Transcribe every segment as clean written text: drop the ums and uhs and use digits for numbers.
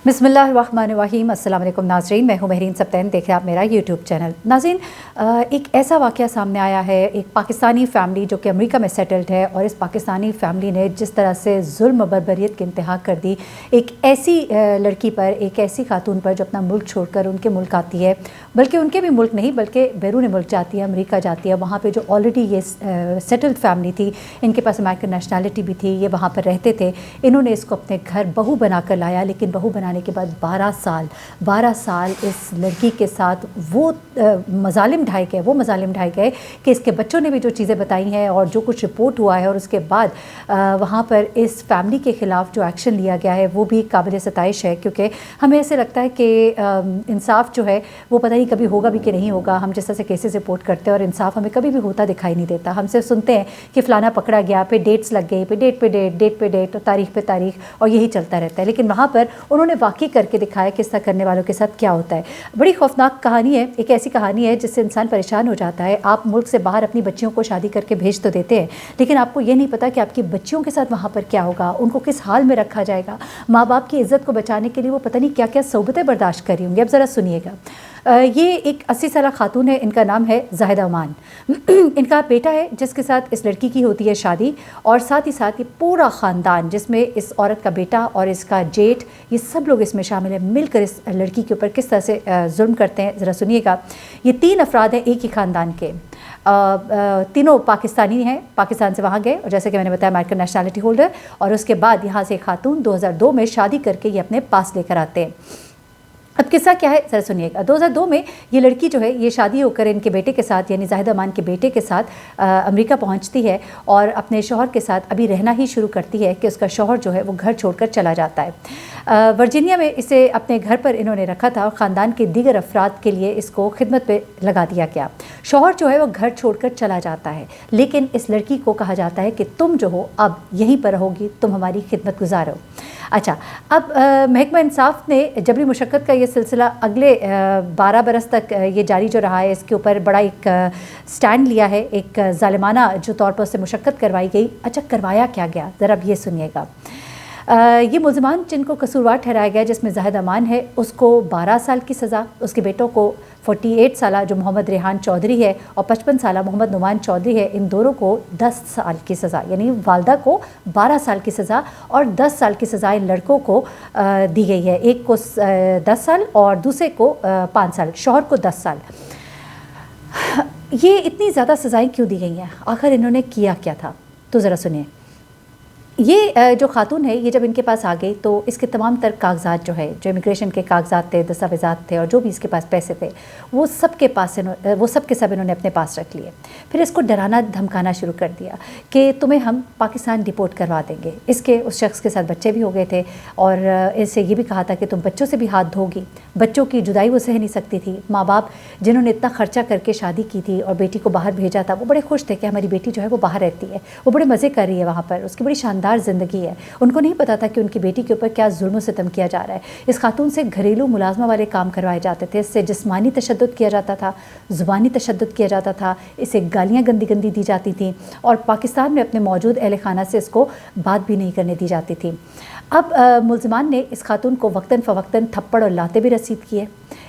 बिस्मिल्लाहिर्रहमानिर्रहीम। अस्सलाम वालेकुम नाज़रीन, मैं हूँ महरीन सब्तैन, देख रहे हैं आप मेरा यूट्यूब चैनल। नाज़रीन, एक ऐसा वाक़या सामने आया है, एक पाकिस्तानी फ़ैमिली जो कि अमेरिका में सेटल्ड है, और इस पाकिस्तानी फ़ैमिली ने जिस तरह से जुल्म बर्बरियत की इंतहा कर दी एक ऐसी लड़की पर, एक ऐसी खातून पर जो अपना मुल्क छोड़कर उनके मुल्क आती है, बल्कि उनके भी मुल्क नहीं बल्कि बैरून मुल्क जाती है, अमेरिका जाती है। वहाँ पर जो ऑलरेडी ये सेटल्ड फैमिली थी, इनके पास अमेरिकन नेशनैलिटी भी थी, ये वहाँ पर रहते थे। इन्होंने इसको अपने घर बहू बना कर लाया, लेकिन बहू बनाने के बाद 12 साल इस लड़की के साथ वो मज़ालिम ढाए गए कि इसके बच्चों ने भी जो चीज़ें बताई हैं और जो कुछ रिपोर्ट हुआ है, और उसके बाद वहाँ पर इस फैमिली के ख़िलाफ़ जो एक्शन लिया गया है वो भी काबिल सताइश है। क्योंकि हमें ऐसे लगता है कि इंसाफ जो है वो पता नहीं कभी होगा भी कि नहीं होगा। हम जिस तरह से केसेस रिपोर्ट करते हैं और इंसाफ हमें कभी भी होता दिखाई नहीं देता। हम सिर्फ सुनते हैं कि फ़लाना पकड़ा गया, पे डेट्स लग गई, पे डेट और तारीख पे तारीख, और यही चलता रहता है। लेकिन वहाँ पर उन्होंने वाकई करके दिखाया कि ऐसा करने वालों के साथ क्या होता है। बड़ी खौफनाक कहानी है, एक ऐसी कहानी है जिससे इंसान परेशान हो जाता है। आप मुल्क से बाहर अपनी बच्चियों को शादी करके भेज तो देते हैं, लेकिन आपको ये नहीं पता कि आपकी बच्चियों के साथ वहाँ पर क्या होगा, उनको किस हाल में रखा जाएगा। माँ बाप की इज़्ज़त को बचाने के लिए वो पता नहीं क्या क्या सोबतें बर्दाश्त कर रही होंगी। अब ज़रा सुनिएगा। ये एक 80 साल खातून है, इनका नाम है ज़ाहिदा अमान। इनका बेटा है जिसके साथ इस लड़की की होती है शादी, और साथ ही साथ ये पूरा ख़ानदान जिसमें इस औरत का बेटा और इसका जेठ, ये सब लोग इसमें शामिल हैं, मिलकर इस लड़की के ऊपर किस तरह से जुल्म करते हैं। ज़रा सुनिएगा। ये 3 अफराद हैं एक ही ख़ानदान के, तीनों पाकिस्तानी हैं, पाकिस्तान से वहाँ गए और जैसे कि मैंने बताया अमेरिकन नेशनैलिटी होल्डर, और उसके बाद यहाँ से खातून 2002 में शादी करके ये अपने पास लेकर आते हैं। अब किस्सा क्या है सर सुनिएगा। 2002 में ये लड़की जो है ये शादी होकर इनके बेटे के साथ, यानी ज़ाहिदा अमान के बेटे के साथ अमेरिका पहुंचती है और अपने शौहर के साथ अभी रहना ही शुरू करती है कि उसका शौहर जो है वो घर छोड़कर चला जाता है। वर्जीनिया में इसे अपने घर पर इन्होंने रखा था और ख़ानदान के दीगर अफराद के लिए इसको खिदमत पे लगा दिया गया। शौहर जो है वो घर छोड़कर चला जाता है, लेकिन इस लड़की को कहा जाता है कि तुम जो हो अब यहीं पर रहोगी, तुम हमारी खिदमत गुजार हो। अच्छा, अब महकमा इंसाफ ने जबरी मुशक्क़त का ये सिलसिला अगले 12 बरस तक ये जारी जो रहा है, इसके ऊपर बड़ा एक स्टैंड लिया है, एक ज़ालिमाना जो तौर पर उससे मुशक्क़त करवाई गई। अच्छा, करवाया क्या गया ज़रा अब ये सुनिएगा। ये मुल्ज़मान जिनको कसूरवार ठहराया गया, जिसमें ज़ाहिदा अमान है, उसको 12 साल की सज़ा, उसके बेटों को 48 साल जो मोहम्मद रेहान चौधरी है और 55 साल मोहम्मद नुमान चौधरी है, इन दोनों को 10 साल की सज़ा, यानी वालदा को 12 साल की सज़ा और 10 साल की सज़ा इन लड़कों को दी गई है। एक को 10 साल और दूसरे को 5 साल, शौहर को 10 साल। ये इतनी ज़्यादा सज़ाएँ क्यों दी गई हैं? आखिर इन्होंने किया क्या था? तो ज़रा सुनिए। ये जो खातून है, ये जब इनके पास आ गई तो इसके तमाम तर कागजात जो है, जो इमिग्रेशन के कागजात थे, दस्तावेज़ात थे और जो भी इसके पास पैसे थे, वो सब के सब इन्होंने अपने पास रख लिए। फिर इसको डराना धमकाना शुरू कर दिया कि तुम्हें हम पाकिस्तान डिपोर्ट करवा देंगे। इसके उस शख्स के साथ बच्चे भी हो गए थे और इससे ये भी कहा था कि तुम बच्चों से भी हाथ धोगी। बच्चों की जुदाई वो सह नहीं सकती थी। माँ बाप जिन्होंने इतना ख़र्चा करके शादी की थी और बेटी को बाहर भेजा था, वो बड़े खुश थे कि हमारी बेटी जो है वो बाहर रहती है, वो बड़े मज़े कर रही है वहाँ पर, उसकी बड़ी शानदार ज़िंदगी है। उनको नहीं पता था कि उनकी बेटी के ऊपर क्या जुल्म सितम किया जा रहा है। इस खातून से घरेलू मुलाजमा वाले काम करवाए जाते थे, इससे जिस्मानी तशद्दुद किया जाता था, ज़ुबानी तशद्दुद किया जाता था, इसे गालियाँ गंदी गंदी दी जाती थी, और पाकिस्तान में अपने मौजूद अहल खाना से इसको बात भी नहीं करने दी जाती थी। अब मुल्ज़मान ने इस खातून को वक्तन फ़वक्तन थप्पड़ और लाते भी रसीद किए,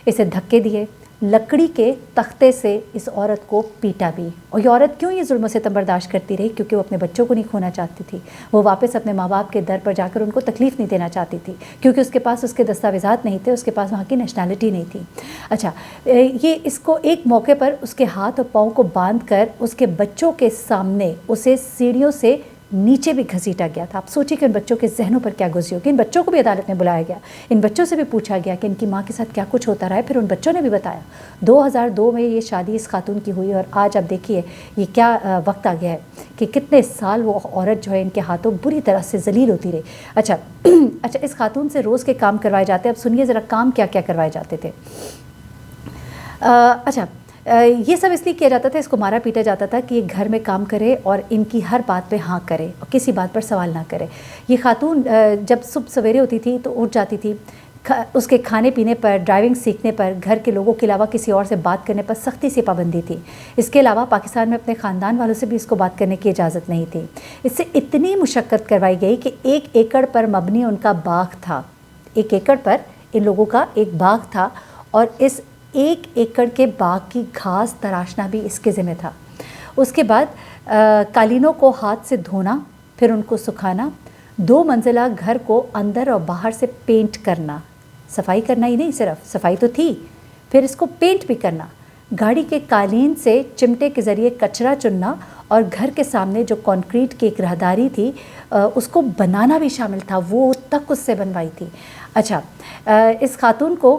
इसे धक्के दिए, लकड़ी के तख्ते से इस औरत को पीटा भी। और ये औरत क्यों ये जुल्म सितम बर्दाश्त करती रही? क्योंकि वो अपने बच्चों को नहीं खोना चाहती थी। वो वापस अपने माँ बाप के दर पर जाकर उनको तकलीफ़ नहीं देना चाहती थी, क्योंकि उसके पास उसके दस्तावेज़ात नहीं थे, उसके पास वहाँ की नेशनैलिटी नहीं थी। अच्छा, ये इसको एक मौके पर उसके हाथ और पाँव को बांध कर उसके बच्चों के सामने उसे सीढ़ियों से नीचे भी घसीटा गया था। आप सोचिए कि इन बच्चों के जहनों पर क्या गुजरी होगी। इन बच्चों को भी अदालत में बुलाया गया, इन बच्चों से भी पूछा गया कि इनकी माँ के साथ क्या कुछ होता रहा है। फिर उन बच्चों ने भी बताया। 2002 में ये शादी इस खातून की हुई, और आज आप देखिए ये क्या वक्त आ गया है कि कितने साल वो औरत जो है इनके हाथों बुरी तरह से जलील होती रही। अच्छा अच्छा, इस खातून से रोज़ के काम करवाए जाते हैं। अब सुनिए ज़रा काम क्या क्या करवाए जाते थे। अच्छा, ये सब इसलिए किया जाता था, इसको मारा पीटा जाता था कि ये घर में काम करे और इनकी हर बात पे हाँ करे और किसी बात पर सवाल ना करे। ये खातून जब सुबह सवेरे होती थी तो उठ जाती थी, उसके खाने पीने पर, ड्राइविंग सीखने पर, घर के लोगों के अलावा किसी और से बात करने पर सख्ती से पाबंदी थी। इसके अलावा पाकिस्तान में अपने ख़ानदान वालों से भी इसको बात करने की इजाज़त नहीं थी। इससे इतनी मुशक्क़त करवाई गई कि 1 एकड़ पर मबनी उनका बाग था, 1 एकड़ पर इन लोगों का एक बाग था और इस 1 एकड़ के बाग की घास तराशना भी इसके ज़िम्मे था। उसके बाद कालीनों को हाथ से धोना, फिर उनको सुखाना, 2 मंजिला घर को अंदर और बाहर से पेंट करना, सफाई करना ही नहीं, सिर्फ सफाई तो थी, फिर इसको पेंट भी करना, गाड़ी के कालीन से चिमटे के ज़रिए कचरा चुनना और घर के सामने जो कंक्रीट की एक राहदारी थी उसको बनाना भी शामिल था, वो तक उससे बनवाई थी। अच्छा, इस खातून को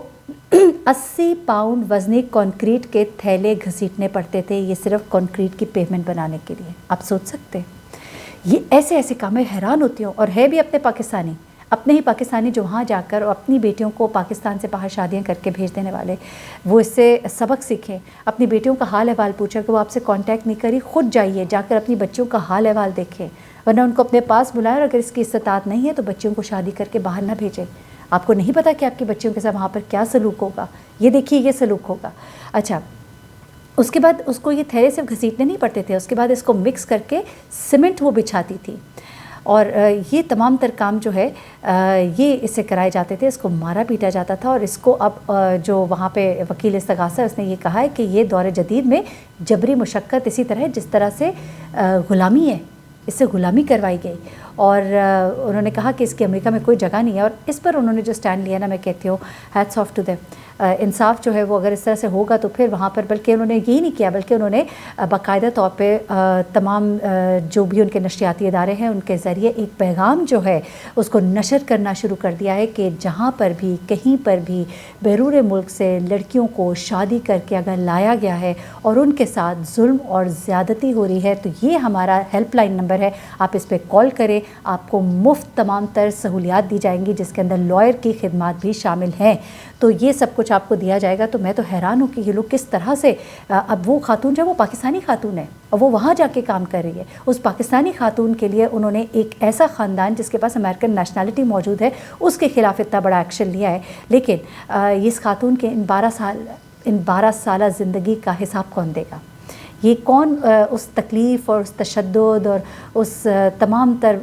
80 पाउंड वज़नी कंक्रीट के थैले घसीटने पड़ते थे, ये सिर्फ कंक्रीट की पेवमेंट बनाने के लिए। आप सोच सकते हैं, ये ऐसे ऐसे काम, मैं हैरान होती हूँ। और है भी अपने ही पाकिस्तानी जो वहाँ जाकर और अपनी बेटियों को पाकिस्तान से बाहर शादियाँ करके भेज देने वाले, वो इससे सबक सीखें। अपनी बेटियों का हाल अहवाल पूछा कि वो आपसे कांटेक्ट नहीं करी, ख़ुद जाइए, जाकर अपनी बच्चियों का हाल अहवाल देखें, वरना उनको अपने पास बुलाएं और अगर इसकी इस्तात नहीं है तो बच्चियों को शादी करके बाहर ना भेजें। आपको नहीं पता कि आपकी बच्चियों के साथ वहाँ पर क्या सलूक होगा, ये देखिए ये सलूक होगा। अच्छा, उसके बाद उसको ये थैले सिर्फ घसीटने नहीं पड़ते थे, उसके बाद इसको मिक्स करके सीमेंट वो बिछाती थी और ये तमाम तर काम जो है ये इससे कराए जाते थे। इसको मारा पीटा जाता था और इसको अब जो वहाँ पे वकील इस्तगासा है उसने ये कहा है कि ये दौर जदीद में जबरी मुशक्क़त इसी तरह जिस तरह से ग़ुलामी है, इससे ग़ुलामी करवाई गई। और उन्होंने कहा कि इसकी अमेरिका में कोई जगह नहीं है। और इस पर उन्होंने जो स्टैंड लिया ना, मैं कहती हूँ हैट्स ऑफ टू देम। इंसाफ जो है वो अगर इस तरह से होगा तो फिर वहाँ पर, बल्कि उन्होंने यही नहीं किया बल्कि उन्होंने बाकायदा तौर पे तमाम जो भी उनके नशरियाती इदारे हैं उनके ज़रिए एक पैगाम जो है उसको नशर करना शुरू कर दिया है कि जहाँ पर भी कहीं पर भी बैरून मुल्क से लड़कियों को शादी करके अगर लाया गया है और उनके साथ जुल्म और ज़्यादती हो रही है तो ये हमारा हेल्पलाइन नंबर है, आप इस पर कॉल करें, आपको मुफ्त तमाम तर सहूलियात दी जाएंगी जिसके अंदर लॉयर की खिदमात भी शामिल हैं। तो ये सब कुछ आपको दिया जाएगा। तो मैं तो हैरान हूँ कि ये लोग किस तरह से, अब वो खातून जो है वो पाकिस्तानी खातून है और वो वहाँ जाके काम कर रही है। उस पाकिस्तानी खातून के लिए उन्होंने एक ऐसा ख़ानदान जिसके पास अमेरिकन नेशनलिटी मौजूद है उसके ख़िलाफ़ इतना बड़ा एक्शन लिया है। लेकिन इस खातून के इन 12 साल ज़िंदगी का हिसाब कौन देगा? ये कौन उस तकलीफ़ और उस तशद्दुद और उस तमाम तर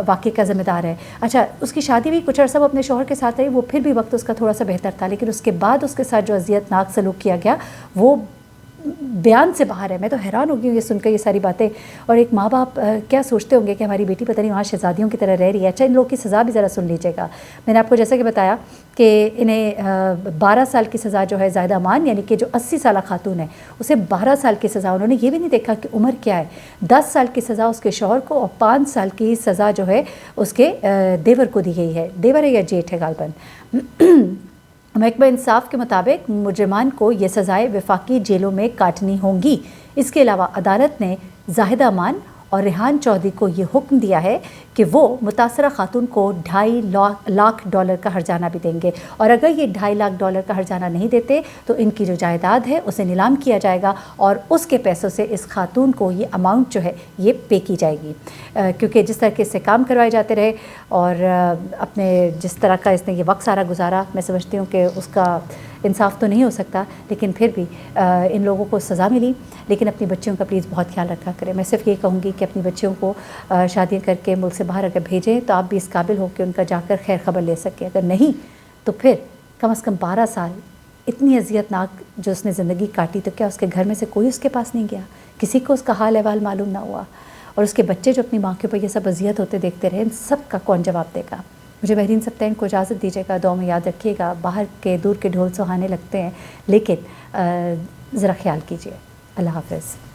वाक़े का ज़िम्मेदार है? अच्छा, उसकी शादी भी कुछ अर्सा वो अपने शौहर के साथ रही, वो फिर भी वक्त उसका थोड़ा सा बेहतर था, लेकिन उसके बाद उसके साथ जो अज़ियतनाक सलूक किया गया वो बयान से बाहर है। मैं तो हैरान हो गई हूँ ये सुनकर ये सारी बातें। और एक माँ बाप क्या सोचते होंगे कि हमारी बेटी पता नहीं वहाँ शहज़ादियों की तरह रह रही है। अच्छा, इन लोगों की सज़ा भी ज़रा सुन लीजिएगा। मैंने आपको जैसा कि बताया कि इन्हें 12 साल की सज़ा जो है ज़ाहिदा अमान यानी कि जो 80 साल खातून है उसे 12 साल की सज़ा, उन्होंने ये भी नहीं देखा कि उम्र क्या है। 10 साल की सज़ा उसके शौहर को और 5 साल की सज़ा जो है उसके देवर को दी गई है। देवर है या जेठ है गालबन। महकमा इंसाफ के मुताबिक मुजरिमान को ये सज़ाएँ वफाकी जेलों में काटनी होंगी। इसके अलावा अदालत ने जाहिदा अमान और रेहान चौधरी को ये हुक्म दिया है कि वो मुतासरा खातून को $2.5 लाख का हर्जाना भी देंगे और अगर ये $2.5 लाख का हर्जाना नहीं देते तो इनकी जो जायदाद है उसे नीलाम किया जाएगा और उसके पैसों से इस खातून को ये अमाउंट जो है ये पे की जाएगी। क्योंकि जिस तरह के इससे काम करवाए जाते रहे और अपने जिस तरह का इसने ये वक्त सारा गुजारा, मैं समझती हूँ कि उसका इंसाफ तो नहीं हो सकता, लेकिन फिर भी इन लोगों को सज़ा मिली। लेकिन अपनी बच्चियों का प्लीज़ बहुत ख्याल रखा करें। मैं सिर्फ ये कहूँगी कि अपनी बच्चियों को शादियाँ करके मुल्क से बाहर अगर भेजें तो आप भी इस काबिल हो कि उनका जाकर खैर ख़बर ले सकें। अगर नहीं तो फिर कम से कम 12 साल इतनी अज़ियतनाक जो उसने ज़िंदगी काटी, तो क्या उसके घर में से कोई उसके पास नहीं गया, किसी को उसका हाल अहवाल मालूम ना हुआ? और उसके बच्चे जो अपनी माँ के ऊपर ये सब अजियत होते देखते रहे, इन सब का कौन जवाब देगा? मुझे महरीन सप्तैन को इजाज़त दीजिएगा। दुआ में याद रखिएगा। बाहर के दूर के ढोल सुहाने लगते हैं, लेकिन ज़रा ख्याल कीजिए। अल्लाह हाफ़िज़।